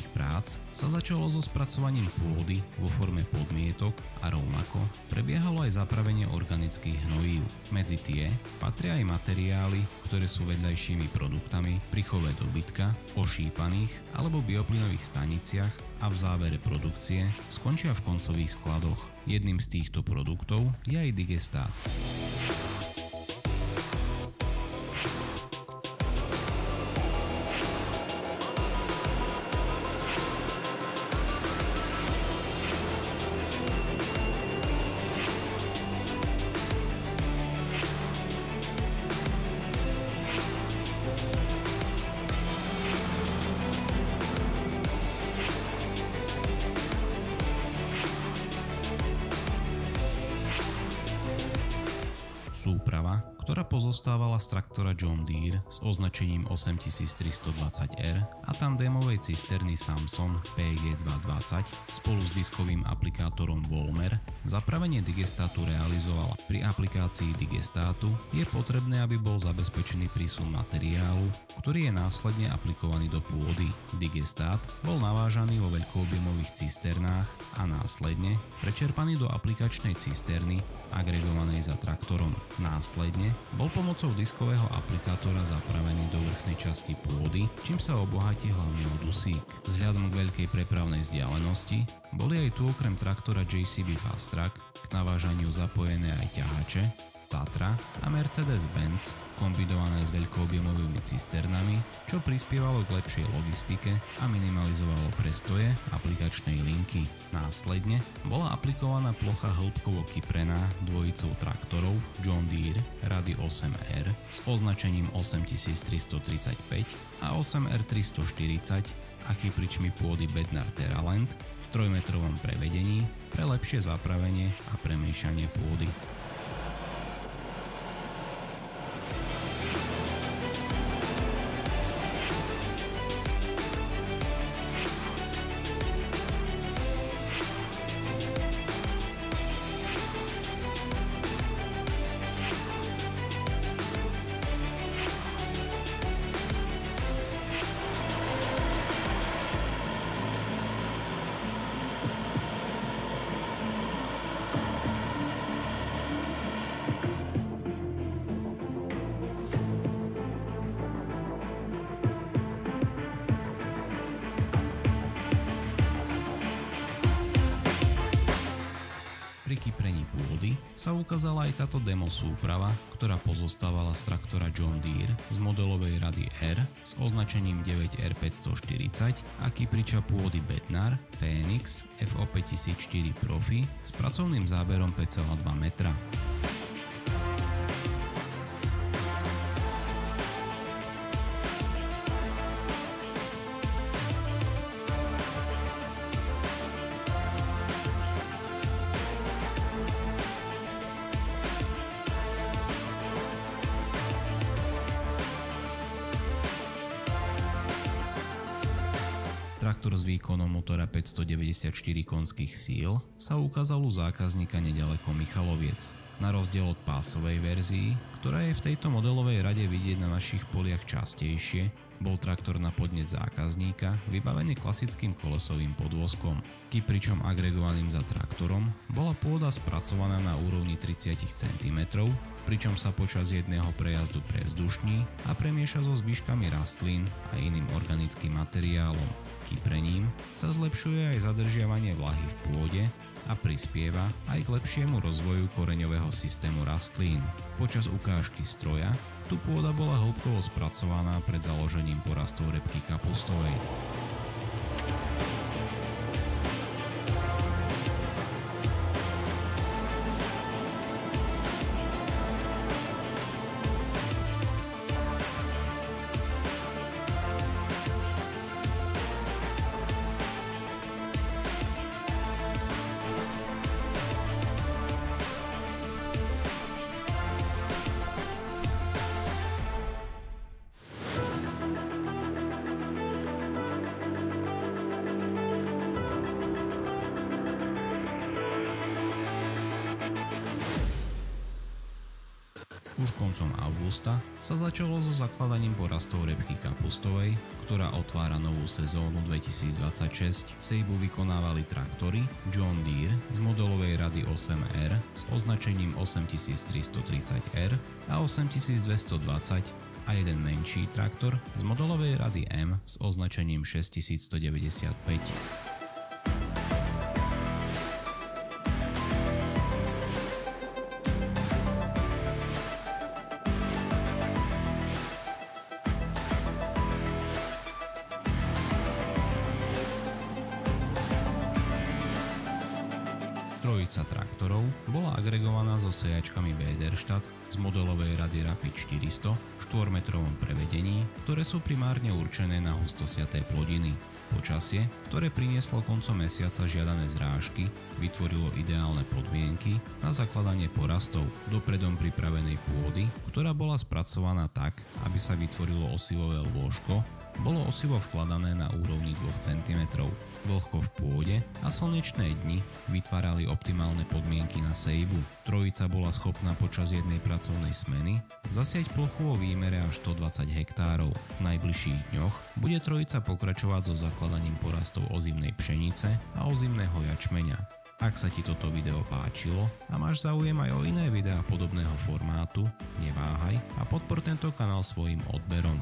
prípravných prác sa začalo so spracovaním pôdy vo forme podmietok a rovnako prebiehalo aj zapravenie organických hnojív. Medzi tie patria aj materiály, ktoré sú vedľajšími produktami pri chove dobytka, ošípaných alebo bioplynových staniciach a v závere produkcie skončia v koncových skladoch. Jedným z týchto produktov je aj digestát. Súprava, ktorá pozostávala z traktora John Deere s označením 8320R a tandémovej cisterny Samson PG220 spolu s diskovým aplikátorom Volmer zapravenie digestátu realizovala. Pri aplikácii digestátu je potrebné, aby bol zabezpečený prísun materiálu, ktorý je následne aplikovaný do pôdy. Digestát bol navážaný vo veľkoobjemových cisternách a následne prečerpaný do aplikačnej cisterny agregovanej za traktorom. Následne bol pomocou diskového aplikátora zapravený do vrchnej časti pôdy, čím sa obohatí hlavne o dusík. Vzhľadom k veľkej prepravnej vzdialenosti boli aj tu okrem traktora JCB Fastrack k navážaniu zapojené aj ťahače Tatra a Mercedes-Benz kombinované s veľkoobjemovými cisternami, čo prispievalo k lepšej logistike a minimalizovalo prestoje aplikačnej linky. Následne bola aplikovaná plocha hĺbkovo kyprená dvojicou traktorov John Deere Rady 8R s označením 8335 a 8R340 a kypričmi pôdy Bednar Terraland v 3-metrovom prevedení pre lepšie zapravenie a premiešanie pôdy. Pri kyprení pôdy sa ukázala aj táto demo súprava, ktorá pozostávala z traktora John Deere z modelovej rady R s označením 9R540 a kypriča pôdy Bednar Phoenix FO5004 Profi s pracovným záberom 5,2 metra. Traktor s výkonom motora 594 konských síl sa ukázal u zákazníka nedaleko Michaloviec. Na rozdiel od pásovej verzii, ktorá je v tejto modelovej rade vidieť na našich poliach častejšie, bol traktor na podnet zákazníka vybavený klasickým kolesovým podvozkom. Kypričom agregovaným za traktorom bola pôda spracovaná na úrovni 30 cm, pričom sa počas jedného prejazdu prevzdušní a premieša so zvyškami rastlín a iným organickým materiálom. Kyprením sa zlepšuje aj zadržiavanie vlahy v pôde a prispieva aj k lepšiemu rozvoju koreňového systému rastlín. Počas ukážky stroja tu pôda bola hĺbkovo spracovaná pred založením porastov repky kapustovej. Už koncom augusta sa začalo so zakladaním porastov repky kapustovej, ktorá otvára novú sezónu 2026. Sejbu vykonávali traktory John Deere z modelovej rady 8R s označením 8330R a 8220 a jeden menší traktor z modelovej rady M s označením 6195. Trojica traktorov bola agregovaná so sejačkami Bederstadt z modelovej rady Rapid 400 v 4-metrovom prevedení, ktoré sú primárne určené na hustosiaté plodiny. Počasie, ktoré prinieslo koncom mesiaca žiadané zrážky, vytvorilo ideálne podmienky na zakladanie porastov dopredom pripravenej pôdy, ktorá bola spracovaná tak, aby sa vytvorilo osivové lôžko. Bolo osivo vkladané na úrovni 2 cm. Vlhko v pôde a slnečné dni vytvárali optimálne podmienky na sejbu. Trojica bola schopná počas jednej pracovnej smeny zasieť plochu vo výmere až 120 hektárov. V najbližších dňoch bude trojica pokračovať so zakladaním porastov ozimnej pšenice a ozimného jačmeňa. Ak sa ti toto video páčilo a máš záujem aj o iné videá podobného formátu, neváhaj a podpor tento kanál svojim odberom.